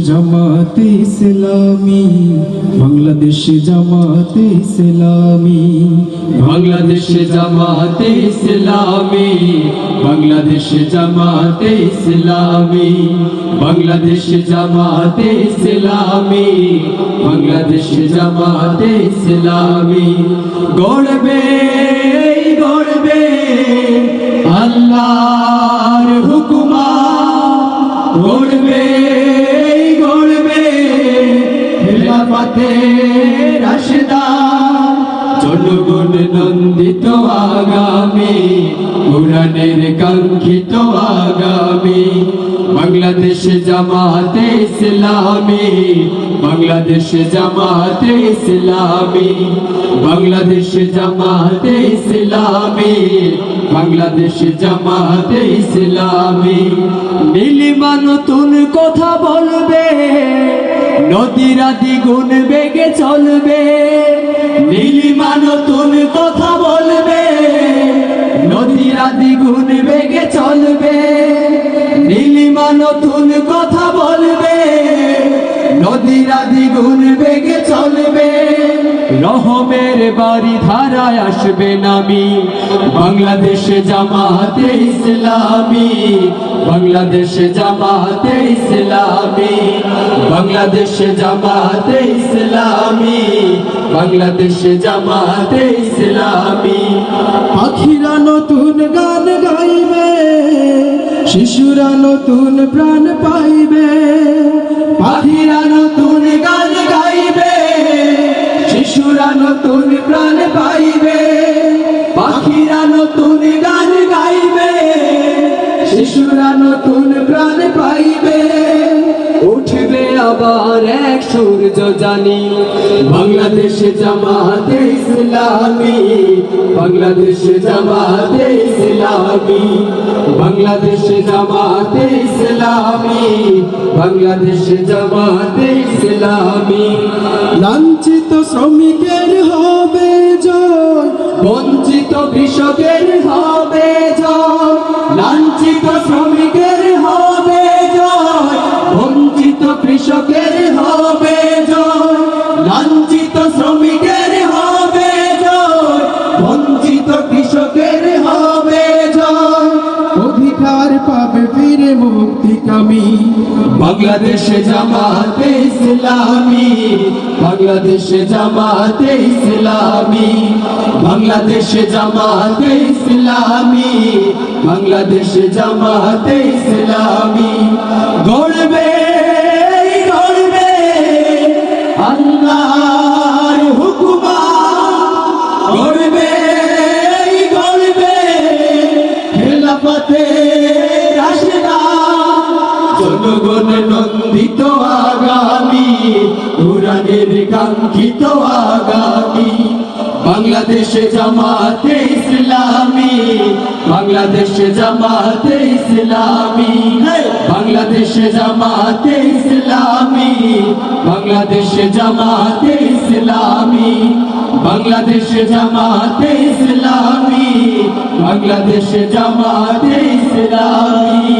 জামাতে ইসলামী, বাংলাদেশ জামাতে ইসলামী, বাংলাদেশ জামাতে ইসলামী, বাংলাদেশ জামাতে ইসলামী, বাংলাদেশ জামাতে ইসলামী, বাংলাদেশ জামাতে ইসলামী। গড়বে গড়বে আল্লাহর হুকুমা, গড়বে গড়বে খেলাফতে রাশেদা, জনগণ নন্দিত আগামী, কোরআনের কাঙ্ক্ষিত আগামী। বাংলাদেশ জামাতে ইসলামী, বাংলাদেশ জামাতে ইসলামী, বাংলাদেশ জামাতে ইসলামী, বাংলাদেশ জামাতে ইসলামী। নীলিমা নতুন কথা বলবে, নদীরা দ্বিগুণ বেগে চলবে। নীলিমা নতুন কথা বলবে, নদীরা দ্বিগুণ বেগে চলবে। নীলিমা নতুন কথা বলবে, নদীরা দ্বিগুণ বেগে চলবে। রহমের বাড়ি ধারায় আসবে নামি, বাংলাদেশ জামাতে ইসলামী, বাংলাদেশ জামাতে ইসলামী, বাংলাদেশ জামাতে ইসলামী, বাংলাদেশ জামাতে ইসলামী। পাখিরা নতুন গান গাইবে, শিশুরা নতুন প্রাণ পাইবে। পাখিরা নতুন গান গাইবে, শিশুরা নতুন প্রাণ পাইবে। পাখিরা নতুন গান গাইবে, শিশুরা নতুন প্রাণ পাইবে। উঠবে আবার এক সূর্য জানি, বাংলাদেশ জামাতে ইসলামী, বাংলাদেশ জামাতে ইসলামী, বাংলাদেশ জামাতে ইসলামী, বাংলাদেশ জামাতে ইসলামী। লাঞ্ছিত শ্রমিকের হবে জয়, বঞ্চিত কৃষকের হবে জয়। লাঞ্ছিত শ্রমিকের হবে জয়, বঞ্চিত কৃষকের হবে জয়। লাঞ্ছিত শ্রমিকের হবে জয়, বঞ্চিত কৃষকের হবে জয়। অধিকার পাবে ফিরে মুক্তিকামী, বাংলাদেশ জামাতে ইসলামী, বাংলাদেশ জামাতে ইসলামী, বাংলাদেশ জামাতে ইসলামী, বাংলাদেশ জামাতে ইসলামী। গড়বে গড়বে আল্লাহর হুকুমা, গড়বে গড়বে খেলাফতে রাশেদা, জনগণ নন্দিত আগামী, কোরআনের কাঙ্ক্ষিত আগামী। বাংলাদেশ জামাতে ইসলামী, বাংলাদেশ জামাতে ইসলামী, বাংলাদেশ জামাতে ইসলামী, বাংলাদেশ জামাতে ইসলামী, বাংলাদেশ জামাতে ইসলামী, বাংলাদেশ জামাতে ইসলামী।